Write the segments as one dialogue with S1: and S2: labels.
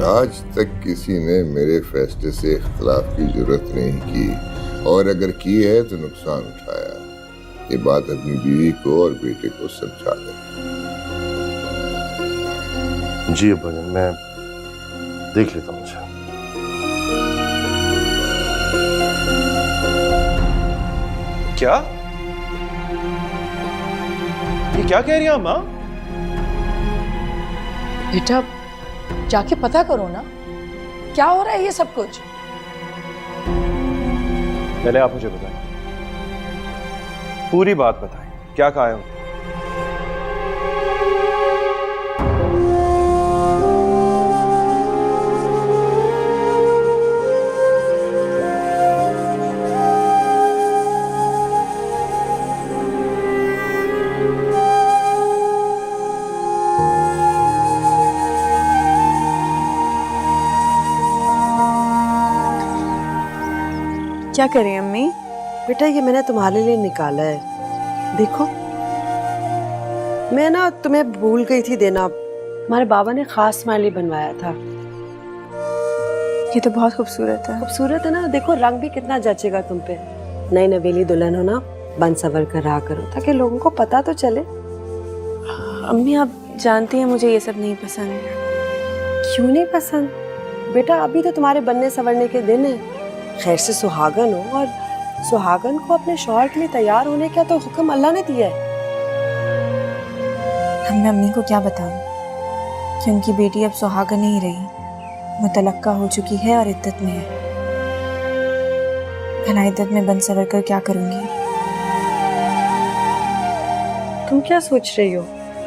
S1: आज तक किसी ने मेरे फैसले से इख्तलाफ की जरूरत नहीं की, और अगर की है तो नुकसान उठाया। ये बात अपनी बीवी को और बेटे को समझा दे।
S2: जी अब्बाजान, मैं देख लेता हूँ।
S3: क्या? ये क्या कह रही है अम्मा?
S4: बेटा जाके पता करो ना, क्या हो रहा है ये सब कुछ।
S3: पहले आप मुझे बताएं, पूरी बात बताएं, क्या कहा है उन्होंने?
S5: क्या करें अम्मी? बेटा ये मैंने तुम्हारे लिए निकाला है, देखो। मैं ना तुम्हें भूल गई थी देना, हमारे बाबा ने खास स्माइली बनवाया था।
S6: ये तो बहुत खूबसूरत है।
S5: खूबसूरत है ना, देखो रंग भी कितना जचेगा तुम पे। नई नवेली दुल्हन हो ना, बन सवर कर रहा करो ताकि लोगों को पता तो चले।
S6: अम्मी आप जानती हैं मुझे ये सब नहीं पसंद।
S5: क्यों नहीं पसंद? बेटा अभी तो तुम्हारे बनने संवरने के दिन है। खैर से सुहागन हो, और सुहागन को अपने शौहर के लिए तैयार होने का तो हुक्म अल्लाह ने दिया है।
S6: मैं अम्मी को क्या बताऊं कि उनकी बेटी अब सुहागन नहीं रही, मुतलक्का हो चुकी है और इद्दत में है। भला इद्दत में बन सवर कर क्या करूंगी?
S5: तुम क्या सोच रही हो?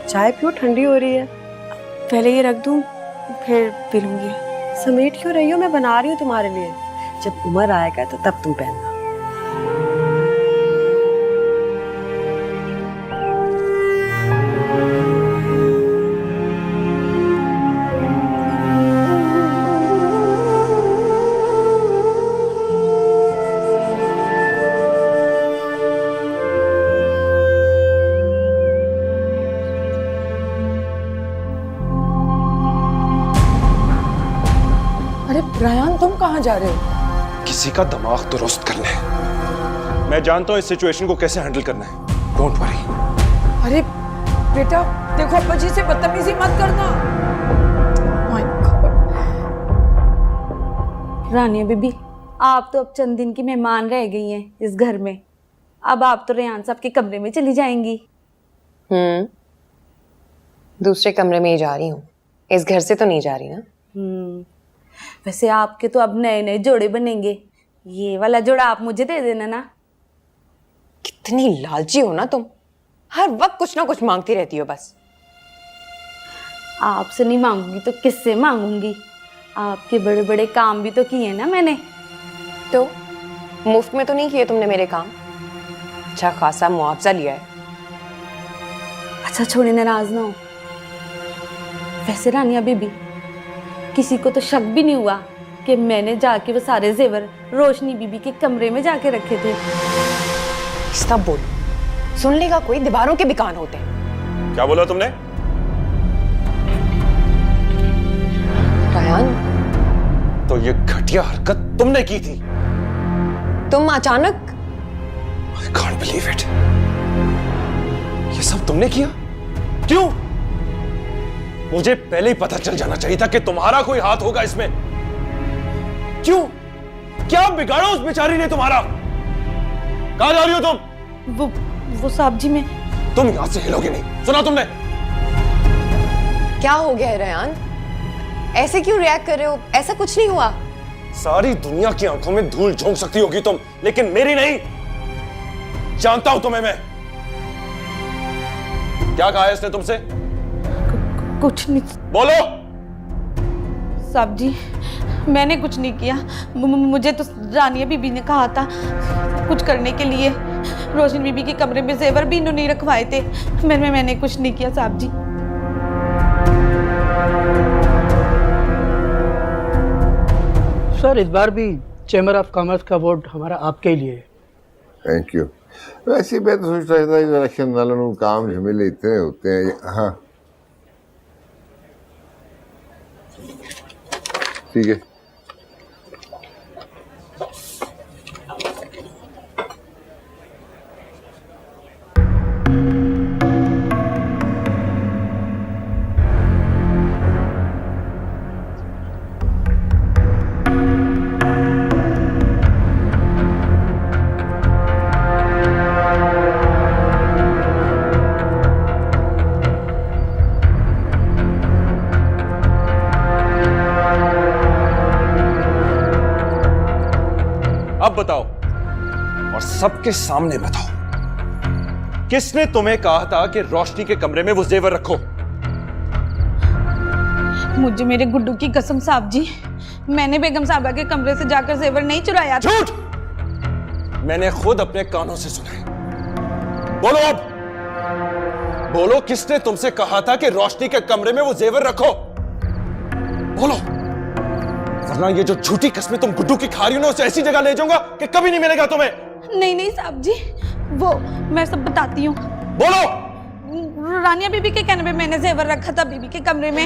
S5: चाय पियो, ठंडी हो रही है।
S6: पहले ये रख दूं फिर पी लूंगी।
S5: समेट क्यों रही हो? मैं बना रही हूँ तुम्हारे लिए। जब उम्र आएगा तो तब तुम पहनना।
S4: अरे रायान, तुम कहाँ जा रहे हो?
S3: किसी का दिमाग दुरुस्त करना है। मैं जानता हूं इस सिचुएशन को कैसे हैंडल करना है। Don't worry.
S4: अरे बेटा देखो, अब्बा जी से बदतमीजी मत करना। My God.
S7: रानिया बीबी, आप तो अब चंद दिन की मेहमान रह गई हैं इस घर में। अब आप तो रेहान साहब के कमरे में चली जाएंगी।
S8: दूसरे कमरे में ही जा रही हूँ, इस घर से तो नहीं जा रही ना।
S7: वैसे आपके तो अब नए नए जोड़े बनेंगे। ये वाला जोड़ा आप मुझे दे देना ना।
S8: कितनी लालची हो ना तुम, हर वक्त कुछ ना कुछ मांगती रहती हो बस।
S7: आपसे नहीं मांगूंगी तो किससे मांगूंगी? आपके बड़े बड़े काम भी तो किए ना मैंने।
S8: तो मुफ्त में तो नहीं किए तुमने मेरे काम, अच्छा खासा मुआवजा लिया है।
S7: अच्छा छोड़े, नाराज ना हो। वैसे रानिया बीबी, किसी को तो शक भी नहीं हुआ कि मैंने जाके वो सारे जेवर रोशनी बीबी के कमरे में जाके रखे थे।
S8: सब बोलो, सुन लेगा कोई, दीवारों के भी कान होते हैं।
S3: क्या बोला तुमने?
S8: रायान,
S3: तो ये घटिया हरकत तुमने की थी?
S8: तुम अचानक?
S3: I can't believe it। ये सब तुमने किया? क्यों? मुझे पहले ही पता चल जाना चाहिए था कि तुम्हारा कोई हाथ होगा इसमें। क्यों? क्या बिगाड़ा उस बेचारी ने तुम्हारा? कहां जा रही हो तुम?
S7: वो साहब जी, मैं
S3: तुम यहां से हिलोगे नहीं, सुना तुमने?
S8: क्या हो गया है रेहान? ऐसे क्यों रिएक्ट कर रहे हो? ऐसा कुछ नहीं हुआ।
S3: सारी दुनिया की आंखों में धूल झोंक सकती होगी तुम, लेकिन मेरी नहीं। जानता हूं तुम्हें मैं। क्या कहा है इसने तुमसे?
S7: कुछ नहीं।
S3: बोलो।
S7: साहब जी, मैंने कुछ नहीं किया। मुझे तो रानिया बीबी ने कहा था कुछ करने के लिए। रोशनी बीबी के कमरे में जेवर भी इन्होंने नहीं रखवाए थे। मैंने कुछ नहीं किया साहब जी।
S9: सर, इस बार भी चैम्बर ऑफ कॉमर्स का वोट हमारा आपके लिए है।
S1: Thank you. वैसे मैं तो सोच रहा था कि इलेक्शन वालों काम झमेले इतने होते हैं। हाँ ठीक है।
S3: अब बताओ, और सबके सामने बताओ, किसने तुम्हें कहा था कि रोशनी के कमरे में वो जेवर रखो?
S7: मुझे मेरे गुड्डू की कसम साहब जी, मैंने बेगम साहबा के कमरे से जाकर जेवर नहीं चुराया था।
S3: झूठ! मैंने खुद अपने कानों से सुना है। बोलो अब, बोलो, किसने तुमसे कहा था कि रोशनी के कमरे में वो जेवर रखो? बोलो, वरना ये जो झूठी कस्में तुम गुड्डू की खा रही हो ना, उसे ऐसी जगह ले जाऊंगा कि कभी नहीं मिलेगा तुम्हें।
S7: नहीं नहीं साहब जी, वो मैं सब बताती हूँ।
S3: बोलो।
S7: रानिया बीबी के कहने पे मैंने जेवर रखा था बीबी के कमरे में।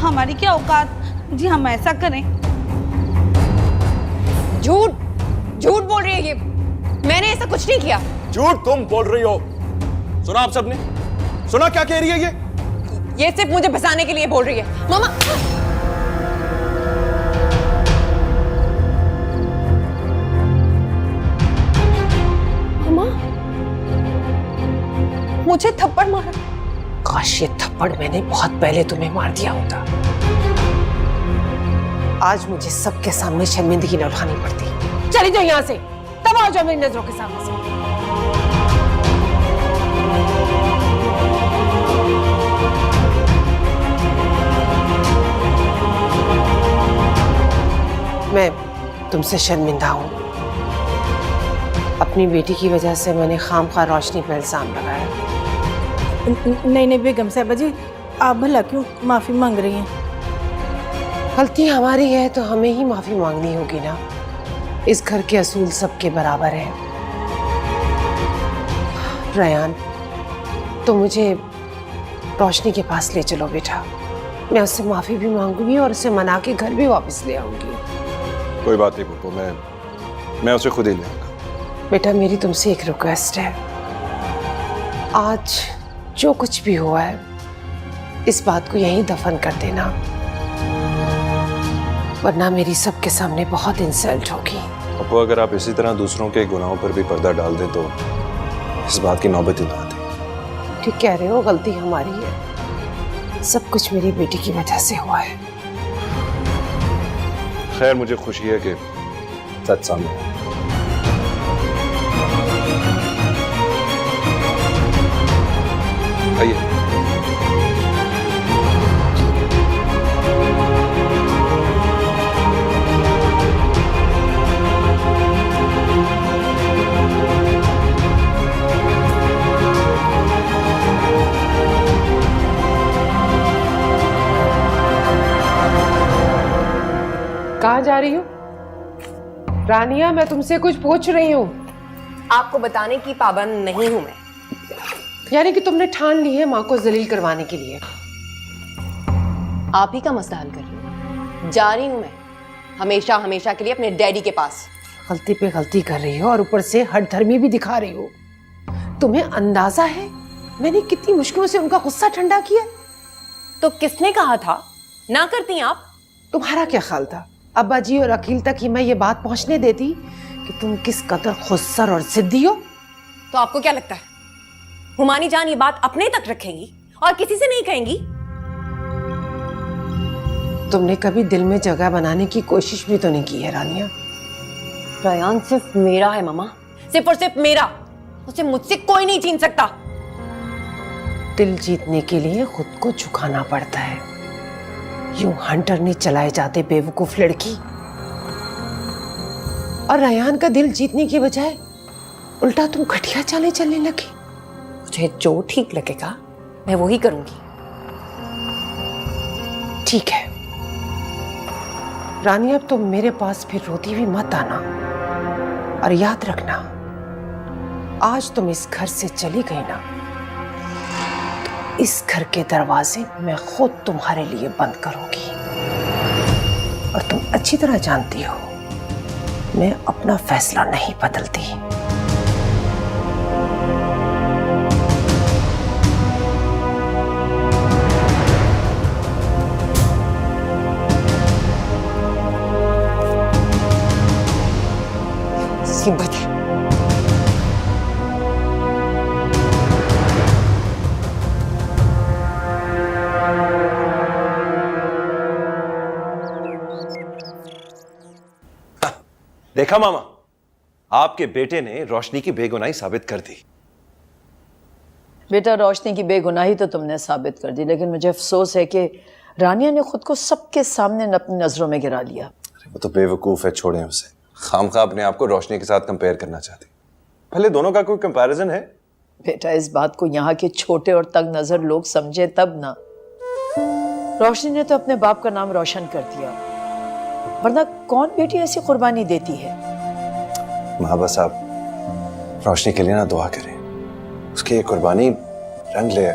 S7: हमारी क्या औकात जी हम ऐसा करें?
S8: झूठ झूठ बोल रही है ये, मैंने ऐसा कुछ नहीं किया।
S3: झूठ तुम बोल रही हो। सुना आप सबने? सुना क्या कह रही है
S8: ये सिर्फ मुझे फंसाने के लिए बोल रही है। मामा, मामा मुझे थप्पड़ मारा। काश ये थप्पड़ मैंने बहुत पहले तुम्हें मार दिया होता। आज मुझे सबके सामने शर्मिंदगी न उठानी पड़ती। चली जाओ यहाँ से, तब आ जाओ मेरी नजरों के सामने से। मैं तुमसे शर्मिंदा हूं। अपनी बेटी की वजह से मैंने खामखा रोशनी पर इल्जाम लगाया।
S6: नहीं नहीं बेगम साहबा जी, आप भला क्यों माफ़ी मांग रही हैं?
S8: गलती हमारी है तो हमें ही माफी मांगनी होगी ना। इस घर के असूल सबके बराबर है। रयान, तो मुझे रोशनी के पास ले चलो बेटा। मैं उससे माफी भी मांगूंगी और उसे मना के घर भी वापस ले आऊंगी।
S3: कोई बात नहीं पप्पू, मैं उसे खुद ही ले आऊंगा।
S8: बेटा मेरी तुमसे एक रिक्वेस्ट है। आज जो कुछ भी हुआ है इस बात को यहीं दफन कर देना, वरना मेरी सबके सामने बहुत इंसल्ट होगी।
S3: पप्पू, अगर आप इसी तरह दूसरों के गुनाहों पर भी पर्दा डाल दें तो इस बात की नौबत ही ना आती।
S8: ठीक कह रहे हो, गलती हमारी है। सब कुछ मेरी बेटी की वजह से हुआ है।
S3: खैर, मुझे खुशी है कि सच सामने आया। आइए।
S8: कहाँ जा रही हो? रानिया, मैं तुमसे कुछ पूछ रही हूँ।
S10: आपको बताने की पाबंद नहीं हूं मैं।
S8: यानी कि तुमने ठान ली है माँ को जलील करवाने के लिए?
S10: आप ही का मसला हल कर रही हूँ। जा रही हूं मैं हमेशा हमेशा के लिए अपने डैडी के पास।
S8: गलती पे गलती कर रही हो और ऊपर से हठ धर्मी भी दिखा रही हो। तुम्हें अंदाजा है मैंने कितनी मुश्किलों से उनका गुस्सा ठंडा किया?
S10: तो किसने कहा था ना करती आप?
S8: तुम्हारा क्या ख्याल था अब्बा जी और अकील तक ही मैं ये बात पहुंचने देती कि तुम किस कदर खुदसर और जिद्दी हो?
S10: तो आपको क्या लगता है हुमानी जान ये बात अपने तक रखेंगी और किसी से नहीं कहेंगी?
S8: तुमने कभी दिल में जगह बनाने की कोशिश भी तो नहीं की है रानिया।
S10: रयान सिर्फ मेरा है मामा, सिर्फ और सिर्फ मेरा। उसे मुझसे कोई नहीं छीन सकता।
S8: दिल जीतने के लिए खुद को झुकाना पड़ता है। यूं हंटर नहीं चलाए जाते बेवकूफ लड़की। और रयान का दिल जीतने की बजाय उल्टा तुम घटिया चालें चलने लगी।
S10: मुझे जो ठीक लगेगा मैं वही करूंगी।
S8: ठीक है रानी, अब तुम मेरे पास फिर रोती हुई मत आना। और याद रखना, आज तुम इस घर से चली गई ना इस घर के दरवाजे मैं खुद तुम्हारे लिए बंद करूंगी। और तुम अच्छी तरह जानती हो मैं अपना फैसला नहीं बदलती। मुसीबत है।
S3: देखा मामा, आपके बेटे ने रोशनी की बेगुनाही साबित कर दी।
S11: बेटा, रोशनी की बेगुनाही तो तुमने साबित कर दी, लेकिन मुझे अफसोस है कि रानिया ने खुद को सबके सामने अपनी नजरों में गिरा लिया।
S3: वो तो बेवकूफ है, छोड़ें उसे। खामखा अपने आप को रोशनी के साथ कंपेयर करना चाहती। पहले दोनों का कोई कंपैरिजन है?
S11: बेटा, इस बात को यहाँ के छोटे और तंग नजर लोग समझे तब ना। रोशनी ने तो अपने बाप का नाम रोशन कर दिया, वरना कौन बेटी ऐसी कुर्बानी देती है।
S3: माँ, बस आप रोशनी के लिए ना दुआ करें, उसकी ये कुर्बानी रंग ले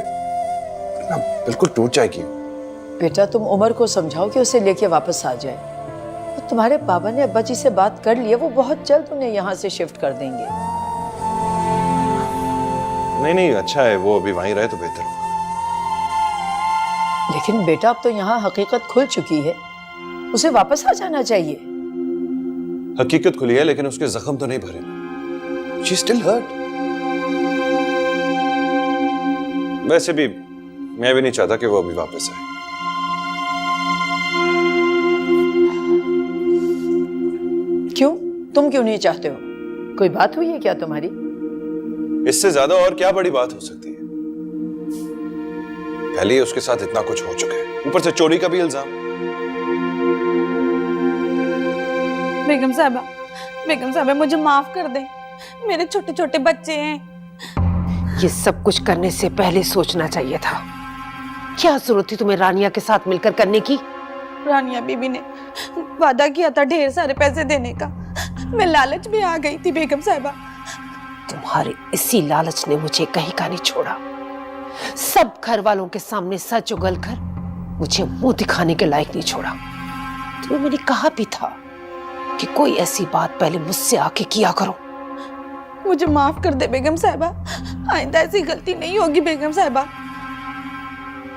S3: ना बिल्कुल टूट जाएगी।
S11: बेटा, तुम उमर को समझाओ कि उसे लेके वापस आ जाए। और तुम्हारे बाबा ने अब्बा जी से बात कर ली है, वो बहुत जल्द उन्हें यहाँ से शिफ्ट कर देंगे।
S3: नहीं, अच्छा है, वो अभी वहीं रहे तो बेहतर होगा।
S11: लेकिन बेटा, अब तो यहाँ हकीकत खुल चुकी है, उसे वापस आ जाना चाहिए।
S3: हकीकत खुली है, लेकिन उसके जख्म तो नहीं भरे। She's still hurt. वैसे भी मैं भी नहीं चाहता कि वो अभी वापस आए।
S11: क्यों? तुम क्यों नहीं चाहते हो? कोई बात हुई है क्या तुम्हारी?
S3: इससे ज्यादा और क्या बड़ी बात हो सकती है? पहले ही उसके साथ इतना कुछ हो चुका है, ऊपर से चोरी का भी इल्जाम।
S7: बेगम साहबा, मुझे माफ कर दे, मेरे छोटे छोटे बच्चे हैं।
S8: ये सब कुछ करने से पहले सोचना चाहिए था। क्या जरूरत थी तुम्हें रानिया के साथ मिलकर करने की?
S7: रानिया बीबी ने वादा किया था ढेर सारे पैसे देने का, मैं लालच में आ गई थी बेगम साहबा।
S8: तुम्हारे इसी लालच ने मुझे कहीं का नहीं छोड़ा। सब घर वालों के सामने सच उगलकर मुझे मुंह दिखाने के लायक नहीं छोड़ा। तुम्हें मैंने कहा भी था कि कोई ऐसी बात पहले मुझसे आके किया करो।
S7: मुझे माफ कर दे बेगम साहबा, आइंदा ऐसी गलती नहीं होगी बेगम साहबा।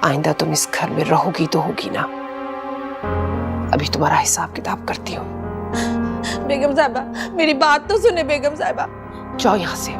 S8: आइंदा तुम इस घर में रहोगी तो होगी ना। अभी तुम्हारा हिसाब किताब करती हूँ।
S7: बेगम साहबा, मेरी बात तो सुने बेगम साहबा।
S8: जाओ यहाँ से।